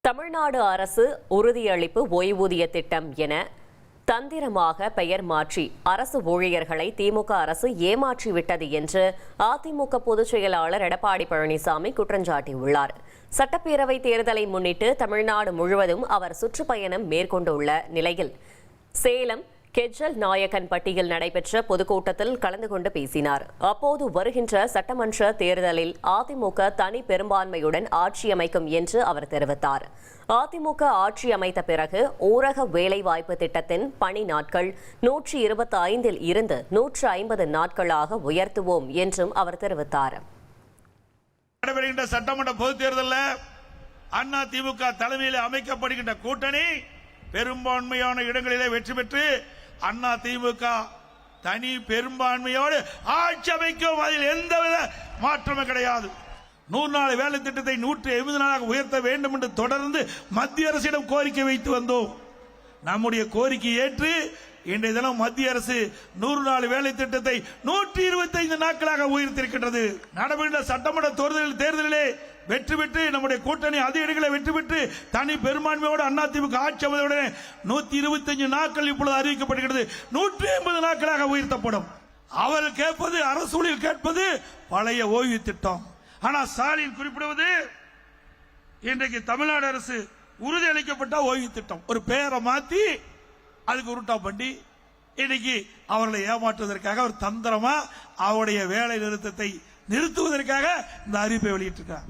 தமிழ்நாடு அரசு உறுதியளிப்பு ஓய்வூதிய திட்டம் என தந்திரமாக பெயர் மாற்றி அரசு ஊழியர்களை திமுக அரசு ஏமாற்றிவிட்டது என்று அதிமுக பொதுச் செயலாளர் எடப்பாடி பழனிசாமி குற்றஞ்சாட்டியுள்ளார். சட்டப்பேரவை தேர்தலை முன்னிட்டு தமிழ்நாடு முழுவதும் அவர் சுற்றுப்பயணம் மேற்கொண்டுள்ள நிலையில் சேலம் கெஜல் நாயக்கன்பட்டியில் நடைபெற்ற பொதுக்கூட்டத்தில் கலந்து கொண்டு பேசினார். அப்போது வருகின்ற சட்டமன்ற தேர்தலில் அதிமுக தனி பெரும்பான்மையுடன் ஆட்சி அமைக்கும் என்று அவர் தெரிவித்தார். அதிமுக ஆட்சி அமைத்த பிறகு ஊரக வேலைவாய்ப்பு திட்டத்தின் பணி நாட்கள் 125 இருந்து 150 நாட்களாக உயர்த்துவோம் என்றும் அவர் தெரிவித்தார். நடைபெறுகின்ற சட்டமன்ற பொதுத் தேர்தலில் அதிமுக தலைமையில் அமைக்கப்படுகின்ற கூட்டணி பெரும்பான்மையான இடங்களிலே வெற்றி பெற்று அதிமுக தனி பெரும்பான்மையோடு ஆட்சி அமைக்கும். அதில் எந்தவித மாற்றமும் கிடையாது. 100 நாள் வேலை திட்டத்தை 150 நாளாக உயர்த்த வேண்டும் என்று தொடர்ந்து மத்திய அரசிடம் கோரிக்கை வைத்து வந்தோம். நம்முடைய கோரிக்கை ஏற்று இன்றைய தினம் மத்திய அரசு 100 நாள் வேலை திட்டத்தை 125 நாட்களாக உயர்த்திருக்கின்றது. நடைபெறுகின்ற சட்டமன்ற தேர்தலிலே வெற்றி பெற்று நம்முடைய கூட்டணி அதிக இடங்களை வெற்றி பெற்று தனி பெரும்பான்மையோடு அதிமுக ஆட்சி அமைவதுடன் 125 நாட்கள் இப்பொழுது அறிவிக்கப்படுகிறது. 150 நாட்களாக உயர்த்தப்படும். அவர்கள் கேட்பது, அரசு ஊழியர் கேட்பது பழைய ஓய்வு திட்டம். ஆனால் ஸ்டாலின் குறிப்பிடுவது இன்றைக்கு தமிழ்நாடு அரசு உறுதியளிக்கப்பட்ட ஓய்வு திட்டம். ஒரு பெயரை மாற்றி அதுக்கு உருட்டா பண்ணி இன்னைக்கு அவர்களை ஏமாற்றுவதற்காக ஒரு தந்திரமா அவருடைய வேலை நிறுத்தத்தை நிறுத்துவதற்காக இந்த அறிவிப்பை வெளியிட்டிருக்கிறார்.